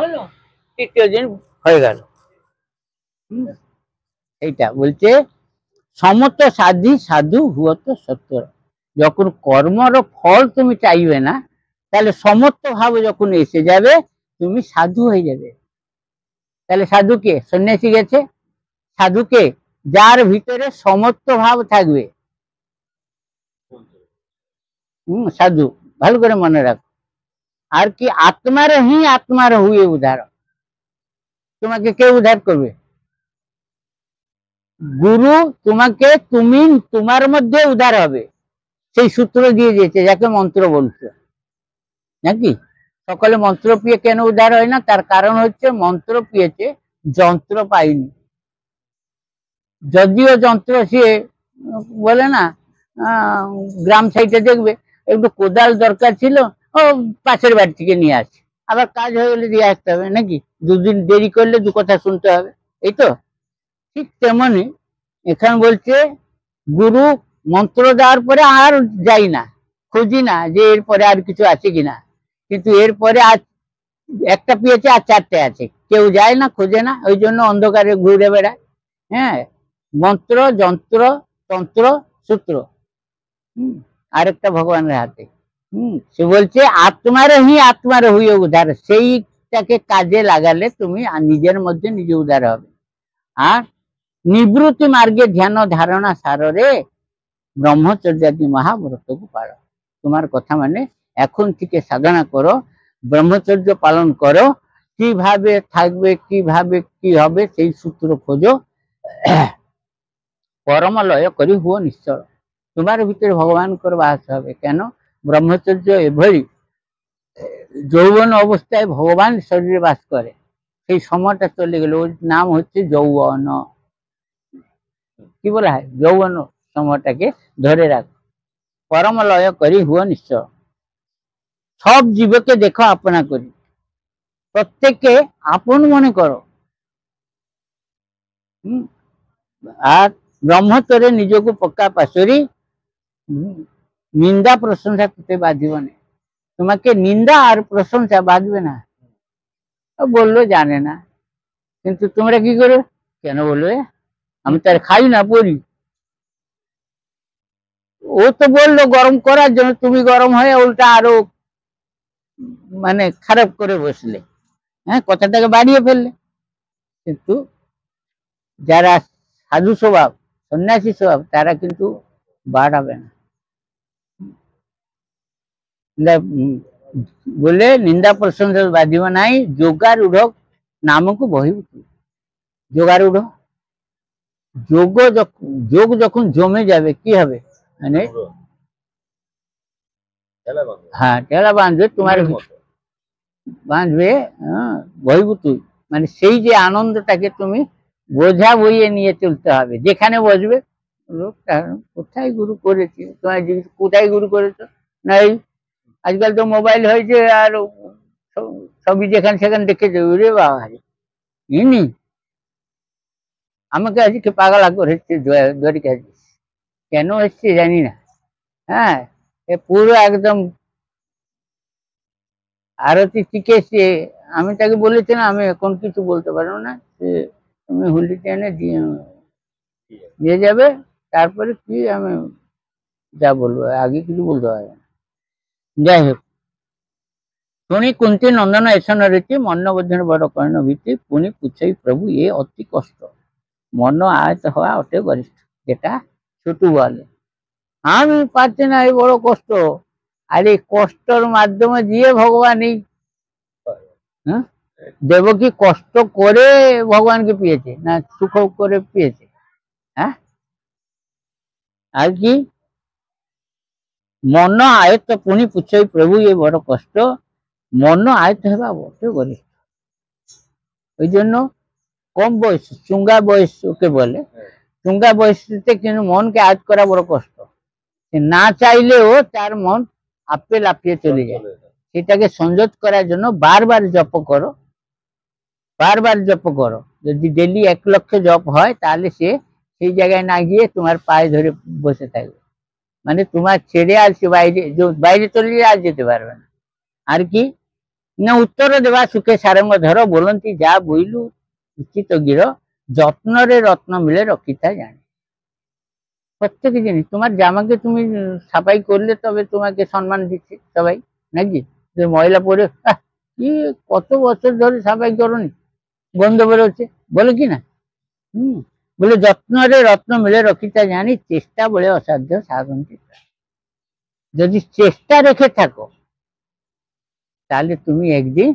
হলো, তৃতীয় দিন হয়ে গেল। এইটা বলছে সমস্ত সাধি সাধু হুয়ত সত্য। যখন কর্মর ফল তুমি চাইবে না, তাহলে সমস্ত ভাব যখন এসে যাবে তুমি সাধু হয়ে যাবে। তাহলে সাধুকে সন্ন্যাসী গেছে, সাধুকে যার ভিতরে সমস্ত ভাব থাকবে, সাধু ভালো করে মনে রাখো। আর কি আত্মার হি আত্মার হুয়ে উদ্ধার। তোমাকে কে উদ্ধার করবে? গুরু তোমাকে, তুমি তোমার মধ্যে উদ্ধার হবে, সেই সূত্র দিয়ে দিয়েছে, যাকে মন্ত্র বলছে নাকি। সকলে মন্ত্র পেয়ে কেন উদ্ধার হয় না? তার কারণ হচ্ছে মন্ত্র পেয়েছে, যন্ত্র পাইনি। যদিও যন্ত্র সে বলে না, গ্রাম সাইডে দেখবে একটু কোদাল দরকার ছিল, ও পাশের বাড়ি থেকে নিয়ে আসে, আবার কাজ হয়ে গেলে দিয়ে আসতে হবে নাকি, দুদিন দেরি করলে দু কথা শুনতে হবে, এই তো। ঠিক তেমনি এখানে বলছে গুরু মন্ত্র দেওয়ার পরে আর যাই না, খুঁজি না যে এরপরে আর কিছু আছে কিনা, কিন্তু এরপরে আর একটা পেয়েছে আর চারটে আছে, কেউ যায় না, খোঁজে না, ওই জন্য অন্ধকারে ঘুরে বেড়ায়। হ্যাঁ, মন্ত্র যন্ত্র তন্ত্র সূত্র আরেকটা ভগবানের হাতে। সে বলছে আত্মার হি আত্মার হইয়ে উদ্ধার, সেইটাকে কাজে লাগালে তুমি নিজের মধ্যে নিজে উদ্ধার হবে। আর নিবৃত্তি মার্গে ধ্যান ধারণা সাররে ব্রহ্মচর্যাদি মহাব্রতকে পারো। তোমার কথা মানে এখন থেকে সাধনা করো, ব্রহ্মচর্য পালন করো, কিভাবে থাকবে, কিভাবে কি হবে সেই সূত্র খোঁজো, পরমলয় করি হুও নিশ্চয়। তোমার ভিতরে ভগবানଙ୍କର বাস হবে। কেন? ব্রহ্মচর্য এভাবে যৌবন অবস্থায় ভগবান শরীরে বাস করে, সেই সময়টা চলে গেল, ওর নাম হচ্ছে যৌবন। কি বলা হয়? যৌবন সময়টাকে ধরে রাখো। পরমলয় করি হুও নিশ্চয়। সব জীবকে দেখো আপনা করি, প্রত্যেককে আপন মনে করো। আর ব্রহ্মচর্যে নিজকে পক্কা পাশরি, নিন্দা প্রশংসা করতে বাঁধিব না। তোমাকে নিন্দা আর প্রশংসা বাঁধবে না। বললো জানে না, কিন্তু তোমরা কি করো? কেন বলবে? আমি তার খাই না পড়ি, ও তো বললো গরম করার জন্য, তুমি গরম হয়ে উল্টা আরো মানে খারাপ করে বসলে, হ্যাঁ, কথাটাকে বাড়িয়ে ফেললে। কিন্তু যারা সাধু স্বভাব, সন্ন্যাসী স্বভাব, তারা কিন্তু বাড়াবে না। বলে নিন্দা প্রশংসা বাঁধিব নাই, যোগারূঢ় নামକୁ বহিভূত। যোগারূঢ়, যোগ যখন জমে যাবে কি হবে? মানে হ্যাঁ, টেলা বাঁধবে, তোমার বাঁধবে, বহিভূত, মানে সেই যে আনন্দটাকে তুমি বোঝা বইয়ে নিয়ে চলতে হবে। যেখানে বসবে লোকটা কোথায় গুরু করেছে, তোমার জিজ্ঞেস কোথায় গুরু করেছো, না এই আজকাল তো মোবাইল হয়েছে, আর সবই যেখানে সেখানে দেখেছে, ওরে বাবা ইনি আমাকে আজকে পাগলা করেছে দ্বারিকা। কেন এসছে জানি না। হ্যাঁ, এ পুরো একদম আরতি শিখেছে। আমি তাকে বলেছিলাম আমি এখন কিছু বলতে পারবো না, তুমি হুলি টেনে দিয়ে যাবে, তারপরে কি আমি যা বলবো, আগে কিছু বলতে পারবে না। যাই হোক, শুনি কুন্তি নন্দন এসন রীতি, মন্নবোধন বড় কর্ণ ভীতি, পুনি পুছই প্রভু এ অতি কষ্ট, মন আয়ত হওয়া ওটে গরিষ্ঠ। যেটা ছোটু বলে আমি পাচ্ছি না, এই বড় কষ্ট। আর এই কষ্টর মাধ্যমে দিয়ে ভগবান এই দেবকী কষ্ট করে ভগবানকে পেয়েছে না সুখ করে পেয়েছে? হ্যাঁ, আর কি মন আয়ত্ত পুনি পুছই প্রভু এ বড় কষ্ট, মন আয়ত্ত হেবা বটে গরিষ্ঠ। ওই জন্য কম বয়স, চুঙ্গা বয়স ওকে বলে, চুঙ্গা বয়সতে কিন্তু মনকে আয়ত্ত করা বড় কষ্ট। না চাইলেও তার মন আপে লাফিয়ে চলে যায়। সেটাকে সংযত করার জন্য বারবার জপ করো, বারবার জপ করো। যদি ডেলি 1 লক্ষ জপ হয়, তাহলে সে সেই জায়গায় না গিয়ে তোমার পায়ে ধরে বসে থাকবে, মানে তোমার ছেড়ে আর সে বাইরে চলে আর যেতে পারবে না। আর কি না উত্তর দেবা সুখে সারঙ্গ ধর বলନ୍ତି যা বইলু উচিত গির যত্নরে রত্ন মিলে রক্ষিতা জানি। প্রত্যেক জিনিস তোমার জামাকে তুমি সাফাই করলে তবে তোমাকে সম্মান দিচ্ছে সবাই, নাকি? যে ময়লা পরে কি কত বছর ধরে সাফাই করনি, গন্ধ বেরোচ্ছে, বলে কি না? বলে যত্নরে রত্ন মিলে রক্ষিতা জানি, চেষ্টা বলে অসাধ্য সাধন। যদি চেষ্টা রেখে থাকো তাহলে তুমি একদিন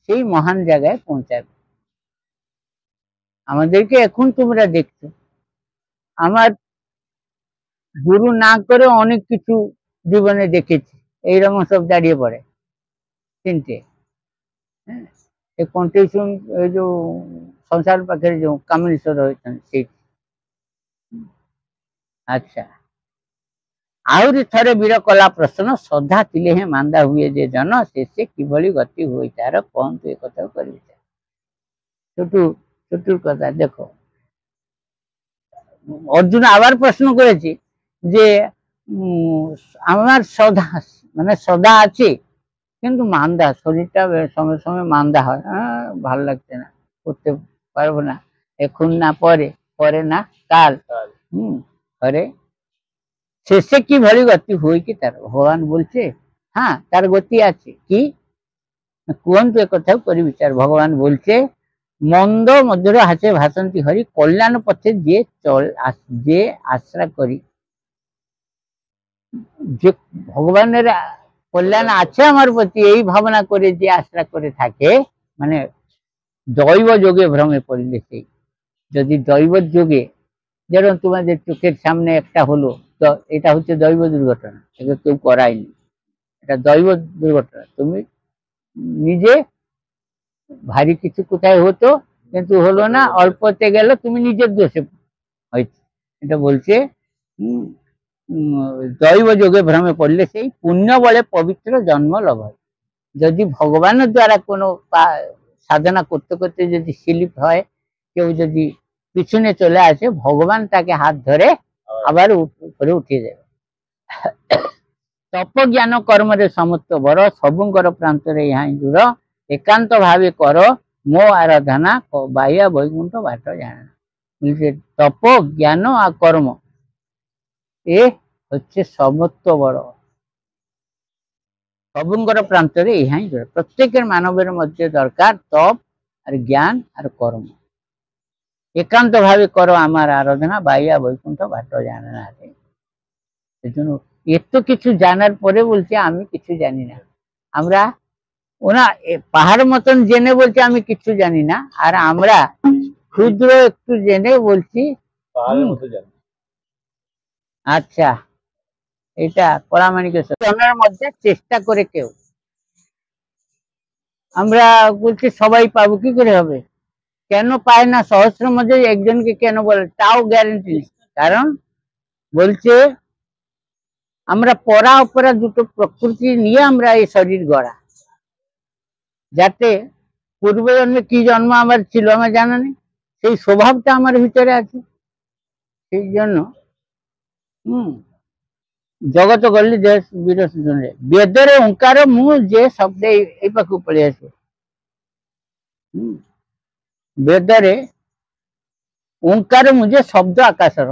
সেই মহান জায়গায় পৌঁছাবে। আমাদেরকে এখন তোমরা দেখছো, আমার গুরু না করে অনেক কিছু জীবনে দেখেছি, এইরকম সব দাঁড়িয়ে পড়ে তিনটে। হ্যাঁ, ଏ କଣ୍ଟେଇସୁନ ଏ ଯୋଉ ସଂସାର ପାଖରେ ଯୋଉ କାମିନେଶ୍ୱର ରହିଛନ୍ତି ସେଇଠି। ଆଚ୍ଛା, ଆହୁରି ଥରେ ବୀର କଲା ପ୍ରଶ୍ନ, ଶ୍ରଦ୍ଧା ଥିଲେ ହିଁ ମାନ୍ଦା ହୁଏ ଯେ ଜନ, ଶେଷେ କିଭଳି ଗତି ହୁଏ ତାର, କହନ୍ତୁ ଏ କଥା କରିବି। ছোটু ছোটুর কথা দেখো, অর্জুন আবার প্রশ্ন করেছে যে আমার শ্রদ্ধা মানে শ্রদ্ধা আছে কিন্তু মান্দা, শরীরটা সঙ্গে সঙ্গে মান্দা হয়, ভালো লাগছে না, করতে পারবো না, এখন না পরে, পরে না কাল। পরে শেষে কি ভরি গতি হুই কি তার, ভগবান বলছে হ্যাঁ তার গতি আছে কি, কুহন্তু এ কথাও করি বিচার। ভগবান বলছে মন্দ মধ্যে হাসে ভাসন্তি হরি, কল্যাণ পথে যে চল যে আশ্রা করি, যে ভগবানের কল্যাণ আছে আমার প্রতি এই ভাবনা করে যে আশ্রা করে থাকে, মানে দৈব যোগে ভ্রমে পড়লে সেই, যদি দৈব যোগে, যেরকম তোমাদের চোখের সামনে একটা হলো, তো এটা হচ্ছে দৈব দুর্ঘটনা, এটা কেউ করায়নি, এটা দৈব দুর্ঘটনা। তুমি নিজে ভারী কিছু কোথায় হতো কিন্তু হলো না, অল্পতে গেল, তুমি নিজের দোষে হয়েছে, এটা বলছে। দৈব যোগে ভ্রমে পড়লে সেই পুণ্য বলে পবিত্র জন্ম লাভ হয়। যদি ভগবানের দ্বারা কোনো সাধনা করতে করতে যদি স্লিপ হয়, কেউ যদি পিছনে চলে আসে, ভগবান তাকে হাত ধরে আবার উপরে উঠিয়ে দেবে। তপ জ্ঞান কর্মরে সমস্ত বড়, সবুঙ্কর প্রান্তরে ইহা দূর, একান্ত ভাবে কর মো আরাধনা, বাইয়া বৈকুণ্ঠ বাট জানা। বলছে তপ জ্ঞান আর কর্ম এ হচ্ছে সমস্ত বড়, সবুঙ্কর প্রান্তরে ইহাই দূর। প্রত্যেকের মানবের মধ্যে দরকার তপ আর জ্ঞান আর কর্ম। একান্ত ভাবে করো আমার আরাধনা, বাইয়া বৈকুণ্ঠ বাট জানা না। সেজন্য এত কিছু জানার পরে বলছে আমি কিছু জানি না। আমরা ওনা পাহাড় মতন জেনে বলছে আমি কিছু জানি না, আর আমরা ক্ষুদ্র একটু জেনে বলছি। আচ্ছা, এটা পরামানিকের মধ্যে চেষ্টা করে কেউ, আমরা বলছি সবাই পাবো, কি করে হবে? কেন পায় না? সহস্রের মধ্যে একজনকে কেন বলে তাও গ্যারেন্টি, কারণ বলছে আমরা পরা অপরা দুটো প্রকৃতি নিয়ে আমরা এই শরীর গড়া, যাতে পূর্ব জন্মে কি জন্ম আমার ছিল আমার জানা নেই, সেই স্বভাবটা আমার ভিতরে আছে। সেই জন্য জগত গলি দেশ বিরস জনে বেদরে ওঙ্কার মু যে শব্দ এই পাখু পড়ে আসে। বেদরে ওঙ্কার মু যে শব্দ আকাশর,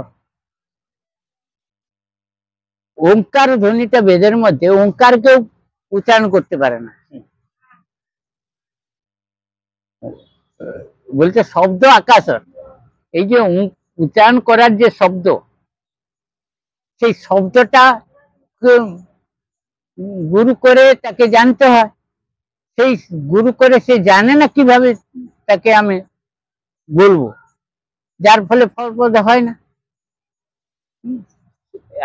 ওঙ্কার ধ্বনিটা বেদের মধ্যে, ওঙ্কার কেউ উচ্চারণ করতে পারে না, বলছে শব্দ আকাশর। এই যে উচ্চারণ করার যে শব্দ, সেই শব্দটা গুরু করে তাকে জানতে হয়, সেই গুরু করে সে জানে না কিভাবে তাকে আমি বলবো, যার ফলে ফলপ্রদ হয় না।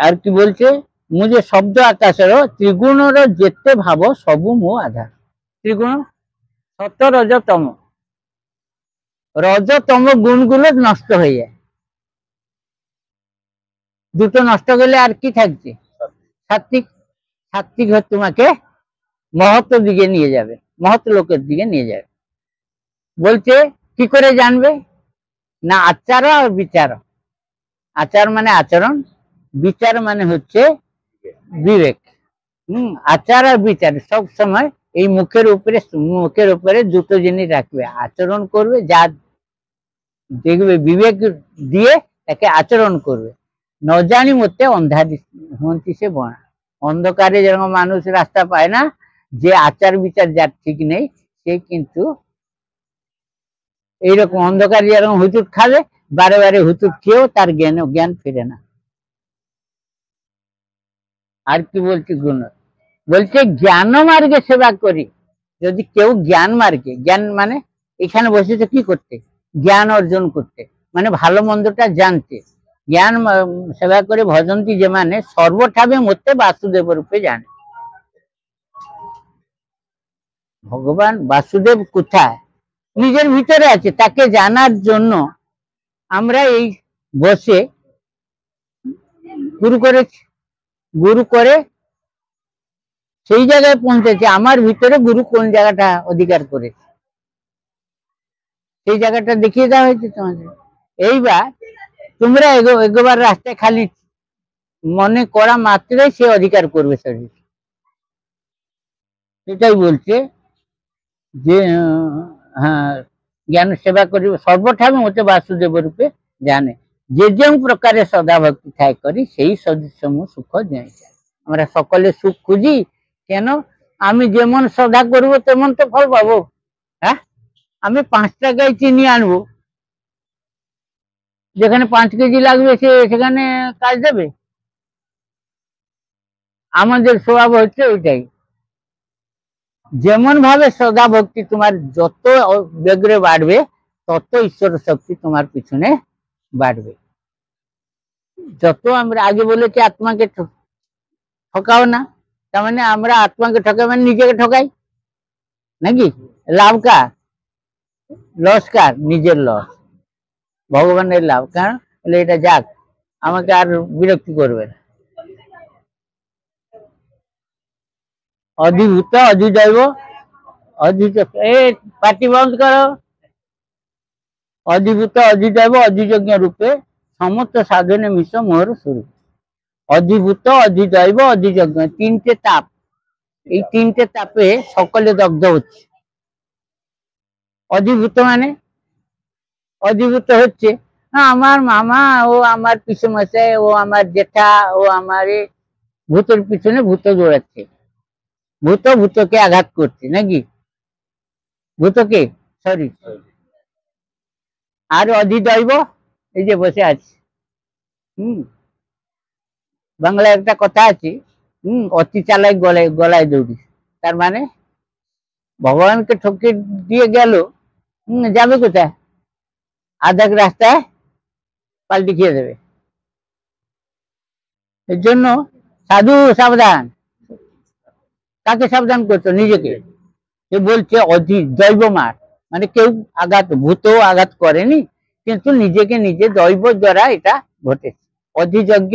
আর কি বলছে মু যে শব্দ আকাশর, ত্রিগুণর যেতে ভাব সবু মো আধার। ত্রিগুণ সত রজ তম, রজতম গুণগুলো নষ্ট হয়ে যায়, দুটো নষ্ট গেলে আর কি থাকছে? সাত্বিক। সাত্বিক তোমাকে মহত্ব দিকে নিয়ে যাবে, মহত্ব লোকের দিকে নিয়ে যাবে। বলছে কি করে জানবে না? আচার আর বিচার। আচার মানে আচরণ, বিচার মানে হচ্ছে বিবেক। আচার আর বিচার সব সময় এই মুখের উপরে দুটো জিনিস রাখবে, আচরণ করবে, যা দেখবে বিবেক দিয়ে তাকে আচরণ করবে। ন জানি মতে অন্ধারি হন্তি সে বনা। অন্ধকারে যেরকম মানুষ রাস্তা পায় না, যে আচার বিচার যার ঠিক নেই সে কিন্তু এইরকম অন্ধকারে যেরকম হুচুট খাবে, বারে বারে হুচুট খেয়েও তার জ্ঞান ফিরে না। আর কি বলছি গুণ, বলছে জ্ঞান মার্গে সেবা করি। যদি কেউ জ্ঞান মার্গে, জ্ঞান মানে এখানে বসেছে কি করতে, জ্ঞান অর্জন করতে, মানে ভালো মন্দটা জানতে। জ্ঞান সেবা করে ভজন্তী যে মানে সর্বঠাবে মতে বাসুদেব রূপে জানে। ভগবান বাসুদেব কোথায়, নিজের ভিতরে আছে, তাকে জানার জন্য আমরা এই বসে গুরু করেছি। গুরু করে সেই জায়গায় পৌঁছেছে, আমার ভিতরে গুরু কোন জায়গাটা অধিকার করেছে সেই জায়গাটা দেখিয়ে দেওয়া হয়েছে তোমাদের। এইবার তোমরা এগোবার রাস্তায় খালি মনে করা মাত্রই সে অধিকার করবে শরীর। সেটাই বলছে যে হ্যাঁ, জ্ঞান সেবা করিব সর্বঠাবে মতে বাসুদেব রূপে জানে। যে যে প্রকারে সদা ভক্তি ঠাই করি সেই সদস্যমূহ সুখ দেয়। আমরা সকলে সুখ খুঁজি কেন, আমি যেমন শ্রদ্ধা করব তেমন তো ফল পাবো। হ্যাঁ, আমি 5 টাকায় চিনি আনবো, যেখানে 5 কেজি লাগবে সেখানে কাজ দেবে। আমাদের স্বভাব হচ্ছে ওইটাই। যেমন ভাবে শ্রদ্ধা ভক্তি তোমার যত বেগরে বাড়বে, তত ঈশ্বর শক্তি তোমার পিছনে বাড়বে। যত আমরা আগে বলেছি আত্মাকে ঠকাও না, তার মানে আমরা আত্মাকে ঠকাই মানে নিজেকে ঠকাই নাকি? লাভ কার, লস কার? নিজের লস, ভগবানের লাভ। কারণ এটা যাক, আমাকে আর বিরক্তি করবে না। অধিভূত অধিদৈব পার্টি বন্ধ করো। অধিভূত অধিদৈব অধিযজ্ঞ রূপে সমস্ত সাধনে মিশ মোহর স্বরূপ। অধিভূত অধিদৈব অধিযজ্ঞ, 3টে তাপ, এই 3টে তাপে সকলে দগ্ধ হচ্ছে। অধিভূত মানে অধিভূত হচ্ছে আমার মামা, ও আমার পিসেমশাই, ও আমার জেঠা, ও আমার ভূতের পিছনে ভূত দৌড়াচ্ছে, ভূতকে আঘাত করছে নাকি? ভূতকে সরি। আর অধিদৈব এই যে বসে আছে। বাংলায় একটা কথা আছে, অতি চালাই গলায় দৌড়ি। তার মানে ভগবানকে ঠকে দিয়ে গেল, যাবে কোথায়? আধা রাস্তায় পাল্টি খেয়ে দেবে। এর জন্য সাধু সাবধান। কাকে সাবধান করছো? নিজেকে। সে বলছে অধিদৈব মার, মানে কেউ ভূত আঘাত করেনি, কিন্তু নিজেকে নিজে দৈব দ্বারা এটা ঘটেছে। অধিযজ্ঞ,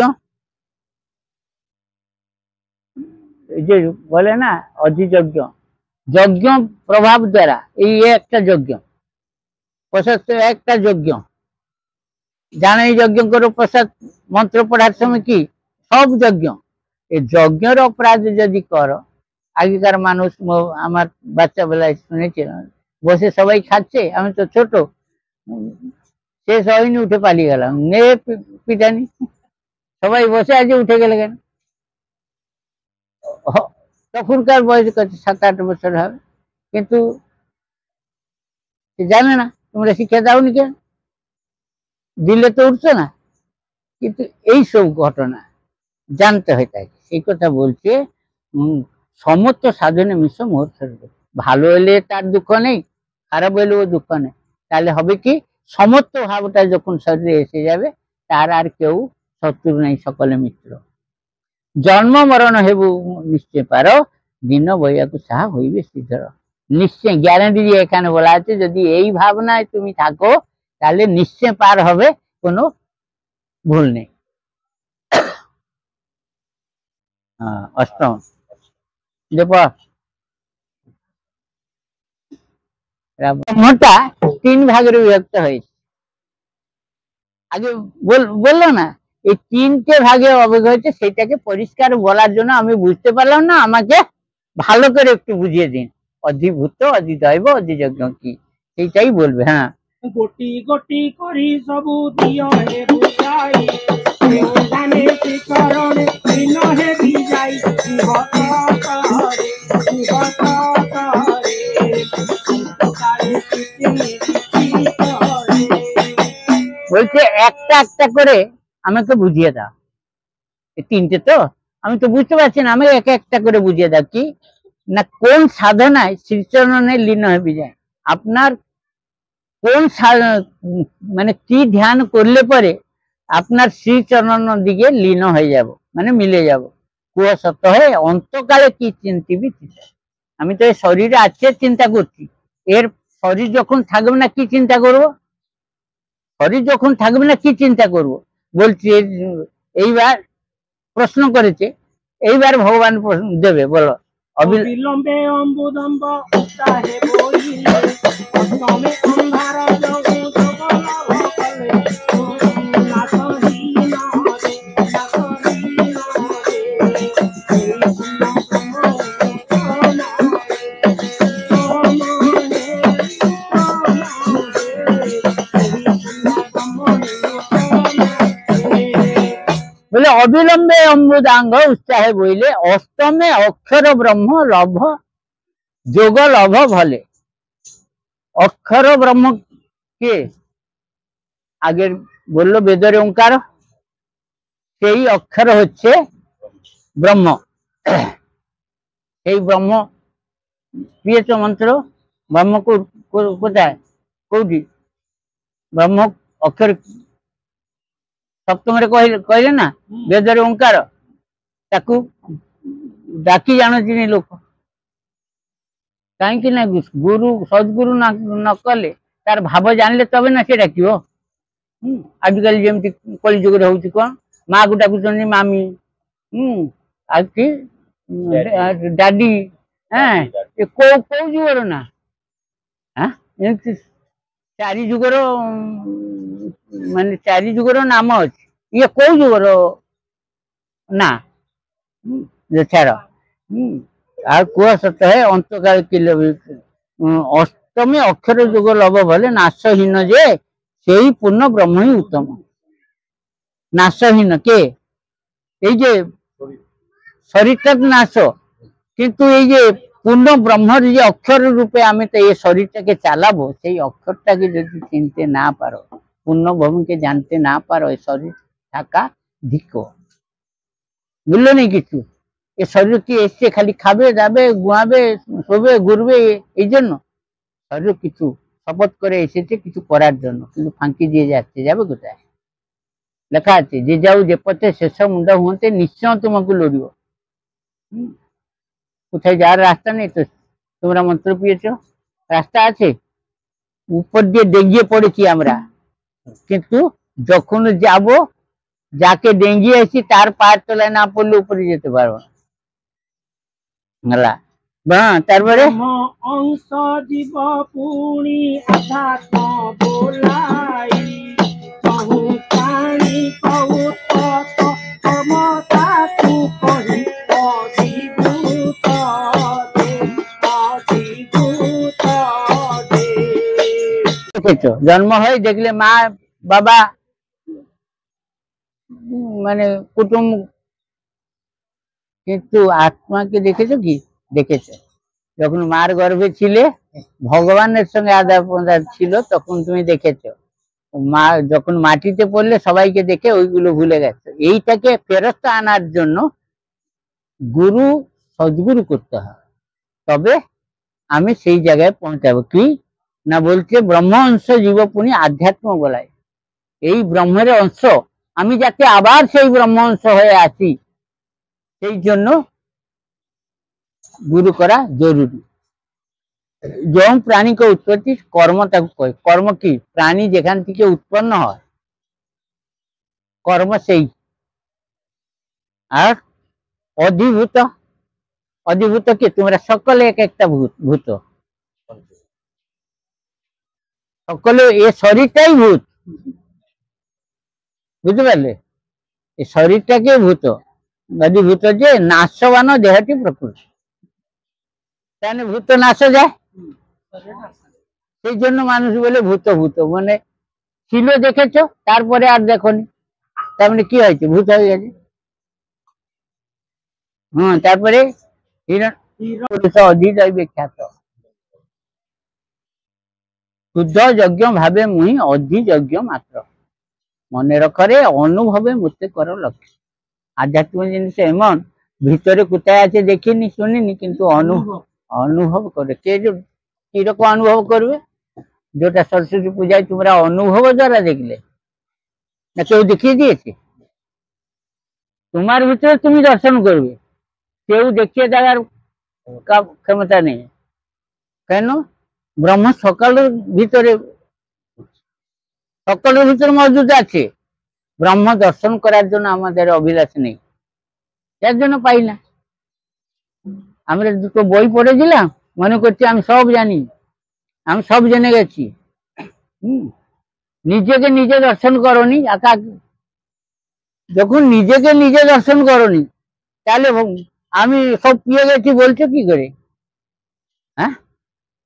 এই যে বলে না অধিযজ্ঞ, যজ্ঞ প্রভাব দ্বারা, এই একটা যজ্ঞ, প্রশস্ত একটা যজ্ঞ। জানো এই যজ্ঞ করো, প্রসাদ মন্ত্র পড়ার সময় কি সব যজ্ঞ। এই যজ্ঞের অপরাধ যদি করো, আগেকার মানুষ, আমার বাচ্চা বেলায় শুনেছিলাম, বসে সবাই খাচ্ছে, আমি তো ছোট, শেষ হয়নি উঠে পালিয়ে গেলাম, নে পিটানি, সবাই বসে আছে উঠে গেলে কেন? তখনকার বয়স কত, 7-8 বছর হবে, কিন্তু জানে না, তোমরা শিক্ষা দাওনি কেন, দিলে তো উঠছে না। কিন্তু এইসব ঘটনা জানতে হয়, তাই এই কথা বলছে। সমস্ত সাধনে মিশ্র মুহূর্ত, ভালো হলে তার দুঃখ নেই, খারাপ হলেও দুঃখ নেই। তাহলে হবে কি, সমস্ত ভাবটা যখন শরীরে এসে যাবে, তার আর কেউ শত্রু নেই, সকলে মিত্র। জন্ম মরণ হেবু নিশ্চয় পারো, দিন বইয়াকু সাহা হইবে শ্রীধর। নিশ্চয় গ্যারান্টি দিয়ে এখানে বলা আছে, যদি এই ভাবনায় তুমি থাকো তাহলে নিশ্চয় পার হবে, কোনো ভুল নেই। অষ্টম ব্রহ্মটা 3 ভাগের বিভক্ত হয়েছে। আগে বললো না, এই 3টে ভাগে অবগ হয়েছে, সেটাকে পরিষ্কার বলার জন্য আমি বুঝতে পারলাম না, আমাকে ভালো করে একটু বুঝিয়ে দিন, অধিভূত অধিদৈব অধিযজ্ঞ কি, সেইটাই বলবে। হ্যাঁ, গোটি গোটি করি সবু দিয় হে বুঝাই, কেউ জানে সে চরণে দিন হে বিজাই, জীবত করে জীবত করে অন্তকালে বলছে একটা একটা করে আমাকে বুঝিয়ে দাও। তিনটে তো আমি তো বুঝতে পারছি না, আমি এক একটা করে বুঝিয়ে দাও। কি না, কোন সাধনায় শ্রীচরণে লীন হয়ে যায়, আপনার কোন মানে কি ধ্যান করলে পরে আপনার শ্রীচরণ দিকে লীন হয়ে যাব, মানে মিলে যাব। কুহ সত্য হয়ে অন্তকালে কি চিন্তিবি। আমি তো এই শরীরে আছে চিন্তা করছি, এর শরীর যখন থাকবে না কি চিন্তা করব, শরীর যখন থাকবে না কি চিন্তা করব। বলছি এইবার প্রশ্ন করেছে, এইবার ভগবান দেবে, বলো। অবিলম্বে অম্বুদম্ব উৎসাহে বইলে, অষ্টমে অন্ধার জগু জগল ভকলে, নাসহীন রে নাসহীন রে, এই বলে অবিলম্বে অমৃতাঙ্গ উৎসাহে বইলে, অষ্টমে অক্ষর ব্রহ্ম লভ যোগ লভ ভলে। অক্ষর ব্রহ্ম কে? আগের বললো বেদের ওঙ্কার, সেই অক্ষর হচ্ছে ব্রহ্ম। সেই ব্রহ্ম পেয়েছ মন্ত্র, ব্রহ্ম কোথায়, কোটি ব্রহ্ম অক্ষর সପ୍ତমରେ କହିଲେ ନା, ବେଦରେ ଓଙ୍କାର, ତାକୁ ଡାକି ଜାଣନ୍ତିନି ଲୋକ। କାହିଁକି ନା ଗୁରୁ ସଦ୍ଗୁରୁ ନ କଲେ, ତାର ଭାବ ଜାଣିଲେ ତବେ ନା ସେ ଡାକିବ। ଆଜିକାଲି ଯେମିତି କଳି ଯୁଗରେ ହଉଛି, କଣ ମାକୁ ଡାକୁଛନ୍ତି ମାମି, ଆଉ କି ଡାଡି। ଏ କୋଉ କୋଉ ଯୁଗର ନା, ଏମିତି ଚାରି ଯୁଗର, ମାନେ ଚାରି ଯୁଗର ନାମ ଅଛି। ଇଏ କୋଉ ଯୁଗର ନା, ଛାଡ। ଆଉ କୁହ ସତ ହେ ଅନ୍ତକାଳ କିଲୋ, ଅଷ୍ଟମୀ ଅକ୍ଷର ଯୁଗ ଲବ ଭଲେ, ନାଶହୀନ ଯେ ସେଇ ପୂର୍ଣ୍ଣ ବ୍ରହ୍ମ ହିଁ ଉତ୍ତମ। ନାଶହୀନ কে? এই যে শরীরটা নাশ, কিন্তু এই যে পূর্ণ ব্রহ্মর যে অক্ষর রূপে আমি তো এই শরীরটাকে চালাবো, সেই অক্ষরটাকে যদি চিনতে না পারো, পূর্ণ ব্রহ্মকে জানতে না পারো, এই শরীর থাকা ধিক্ক। বুঝলো নি কিছু? এ শরীর কি এসছে খালি খাবে যাবে ঘুমাবে শোবে ঘুরবে, এই জন্য? শরীর কিছু শপথ করে এসেছে কিছু করার জন্য, কিন্তু ফাঁকি দিয়ে যাচ্ছে, যাবে কোথায়? লেখা আছে, যে যাও যে পথে শেষ মুন্ড হুঁতে নিশ্চয় তোমাকে লড়িব। কোথায় যাওয়ার রাস্তা নেই তো তোমরা মন্ত্র পেয়েছ, রাস্তা আছে, উপর দিয়ে ডেঙ্গিয়ে পড়েছি আমরা, কিন্তু যখন যাব, যাকে ডেঙ্গিয়ে এসেছি তার পায়ের তলায় না পড়লে উপরে যেতে পারবো না। তারপরে অংশ জীব পুনি আধ্যাত্ম বোলাই, কহু প্রাণী কৌত ক্ষমতা তু কহি, অধিভূত দে অধিভূত দে। দেখেছো, জন্ম হয় দেখলে মা বাবা মানে কুটুম, কিন্তু আত্মাকে দেখেছো কি? দেখেছো। যখন মার গর্ভে ছিলে, ভগবানের সঙ্গে আদান প্রদান ছিল, তখন তুমি দেখেছো। মা যখন মাটিতে পড়লে সবাইকে দেখে ওইগুলো ভুলে গেছে। এইটাকে ফেরত আনার জন্য গুরু সদ্গুরু করতে হবে, তবে আমি সেই জায়গায় পৌঁছাবো। কি না বলছে, ব্রহ্ম অংশ জীবপুনি আধ্যাত্ম বলায়, এই ব্রহ্মের অংশ আমি যাতে আবার সেই ব্রহ্ম অংশ হয়ে আসি, সেই জন্য গুরু করা জরুরি। যেমন প্রাণীকে উৎপত্তি কর্ম তাকে কয়, কর্ম কি? প্রাণী যেখান থেকে উৎপন্ন হয়, কর্ম সেই। আর অধিভূত, অধিভূত কি? তোমরা সকলে এক একটা ভূত, সকলে এ শরীরটাই ভূত, বুঝতে পারলে? এই শরীরটাকে ভূত, অধিভূত যে নাশবান দেহটি প্রকৃতি। তাহলে ভূত নাশা যায়। সেই জন্য মানুষ বলে ভূত ভূত, মানে ছিল দেখেছো তারপরে আর দেখোনি, তার মানে কি হয়েছে, ভূত হয়ে গেছে। তারপরে অধিদৈবে খ্যাত শুদ্ধ যজ্ঞ ভাবে মুহি অধিযজ্ঞ মাত্র। মনে রখরে অনুভবে মতে করো লক্ষ্য। আধ্যাত্মিক জিনিস এমন ভিতরে কোথায় আছে দেখিনি শুনিনি, কিন্তু অনুভব করে। কে কিরকম অনুভব করবে? যেটা সরস্বতী পূজায় তোমরা অনুভব দ্বারা দেখলে, না কেউ দেখিয়ে দিয়েছে? তোমার ভিতরে তুমি দর্শন করবে, কেউ দেখিয়ে দেওয়ার ক্ষমতা নেই। কেন? ব্রহ্ম সকলের ভিতরে মজুদ আছে। ব্রহ্ম দর্শন করার জন্য আমাদের অভিলাষ নেই, যার জন্য পাই না। আমরা দুটো বই পড়েছিলাম, মনে করছি আমি সব জানি, আমি সব জেনে গেছি। নিজেকে নিজে দর্শন করনি, যখন নিজেকে নিজে দর্শন করনি, তাহলে আমি সব পেয়ে গেছি বলছো কি করে? হ্যাঁ,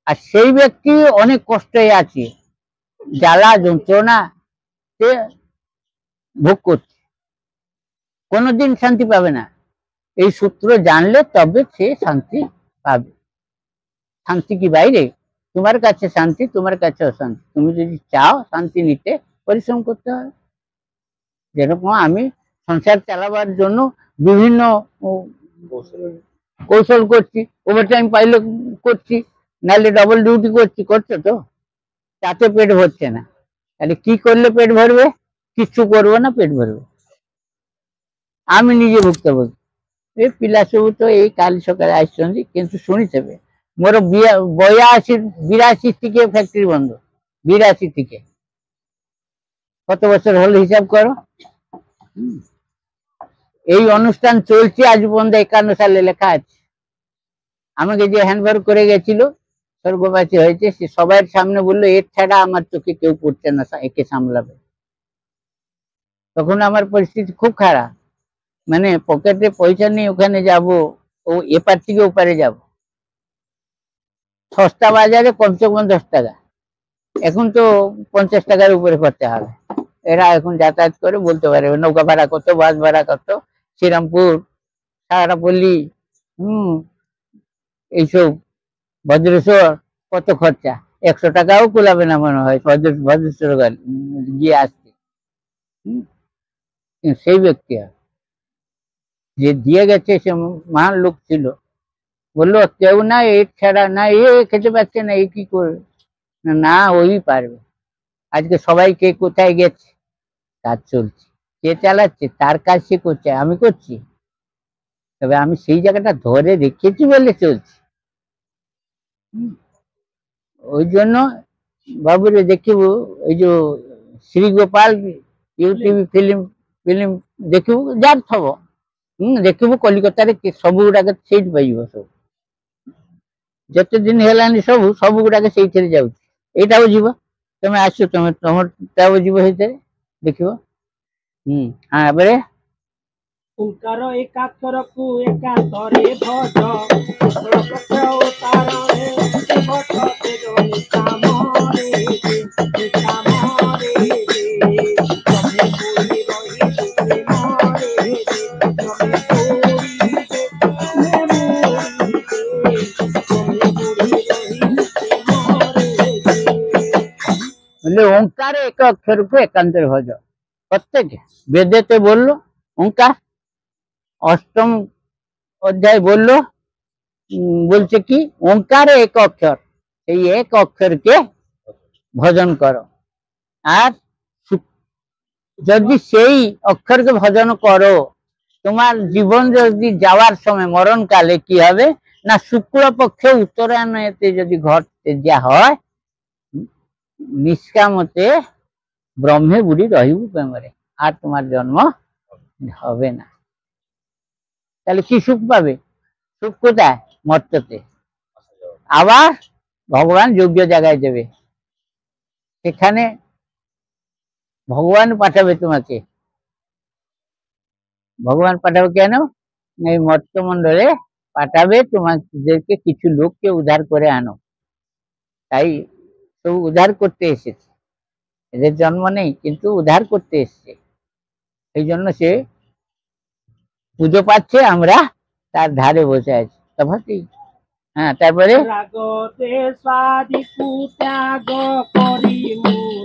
আর সেই ব্যক্তি অনেক কষ্টে আছে, জ্বালা যন্ত্রণা সে ভোগ করছে, কোনোদিন শান্তি পাবে না। এই সূত্র জানলে তবে সে শান্তি পাবে। শান্তি কি বাইরে? তোমার কাছে শান্তি, তোমার কাছে অশান্তি। তুমি যদি চাও শান্তি নিতে, পরিশ্রম করতে হবে। যেরকম আমি সংসার চালাবার জন্য বিভিন্ন কৌশল করছি, ওভারটাইম পাইলে করছি, নাহলে ডবল ডিউটি করছি, করছো তো, তাতে পেট ভরছে না। তাহলে কি করলে পেট ভরবে? কিচ্ছু করবো না, পেট ভরবে। আমি নিজে ভুক্তভোগী। ଏ ପିଲା ସବୁ ତ ଏଇ କାଲି ସକାଳେ ଆସିଛନ୍ତି, କିନ୍ତୁ ଶୁଣିଥିବେ ମୋର 82 ଟିକେ ଫ୍ୟାକ୍ଟ୍ରି ବନ୍ଦ, 82 ଟିକେ। কত বছর হলো হিসাব করো। এই অনুষ্ঠান চলছে আজ পর্যন্ত 51 সালে লেখা আছে। আমাকে যে হ্যান্ডওভার করে গেছিল, স্বর্গবাসী হয়েছে, সে সবার সামনে বললো এর ছাড়া আমার চোখে কেউ পড়ছে না, একে সামলাবে। তখন আমার পরিস্থিতি খুব খারাপ, মানে পকেটে পয়সা নেই ওখানে যাব, ও এপার থেকে ওপারে যাব। সস্তা বাজারে কমসে কম 10 টাকা, এখন তো 50 টাকার উপরে খরচা হবে। এরা এখন যাতায়াত করে বলতে পারে নৌকা ভাড়া কত, বাস ভাড়া কত, শ্রীরামপুর, সারাপল্লী, এইসব ভদ্রেশ্বর কত খরচা। 100 টাকাও কুলাবে না মনে হয় ভদ্রেশ্বর গিয়ে আসতে। সেই ব্যক্তি যে দিয়ে গেছে সে মহান লোক ছিল, বললো কেউ না এর ছাড়া না, এ খেতে পারছে না, এ কি করবে না, ওই পারবে। আজকে সবাই কে কোথায় গেছে, কাজ চলছে, কে চালাচ্ছে তার কাজ সে করছে, আমি করছি, তবে আমি সেই জায়গাটা ধরে রেখেছি বলে চলছি। ওই জন্য বাবুরে দেখিব, এই যে শ্রী গোপাল ୟୁଟ୍ୟୁବ ଫିଲ୍ମ ଦେଖିବୁ, ଯାହାର ଥବ ଦେଖିବୁ, କଲିକତାରେ ସବୁ ଗୁଡାକ ସେଇଠି ପାଇବ। ସବୁ ଯେତେ ଦିନ ହେଲାଣି ସବୁ ଗୁଡାକ ସେଇଥିରେ ଯାଉଛି। ଏଇଟାକୁ ଯିବ, ତମେ ଆସିବ, ତମର ଯିବ ସେଇଥିରେ ଦେଖିବ। ତାପରେ ଓଁକାର ଏକାକ୍ଷରକୁ ଏକାନ୍ତରେ ଭଜ, ଅବତାରରେ ଭଟ ତେଜନି କାମରେ କାମରେ ତମେ ପୁରୀ ରହି ପ୍ରେମରେ ତମେ बोले ओंकार एक अक्षर को एकांतर भज। प्रत्येक वेदेते बोललो ओंकार, अष्टम अध्याय बोललो, बोलছে কি ओंकार एक अक्षर, এই এক অক্ষরকে ভজন করো। আর যদি সেই অক্ষরকে ভজন করো, তোমার জীবন যদি যাওয়ার সময় মরণকালে কি হবে না, শুক্লপক্ষে উত্তরায়ণতে যদি ঘটতে যা হয়, নিষ্কামতে ব্রহ্মে বুড়ি রহিব প্রেমরে, আর তোমার জন্ম হবে না। তাহলে কি সুখ পাবে? সুখ কোথায়? মর্ত্যতে। আবার ভগবান যোগ্য জায়গায় দেবে, সেখানে ভগবান পাঠাবে তোমাকে। ভগবান পাঠাবে কেন? এই মর্ত্যমণ্ডলে পাঠাবে, তোমাদেরকে কিছু লোককে উদ্ধার করে আনো। তাই তো উদ্ধার করতে এসেছে, এদের জন্ম নেই কিন্তু উদ্ধার করতে এসেছে। এই জন্য সে পুজো পাচ্ছে, আমরা তার ধারে বসে আছি। তফাৎ। হ্যাঁ, তারপরে রাগতে স্বাদিকু ত্যাগ করি মূল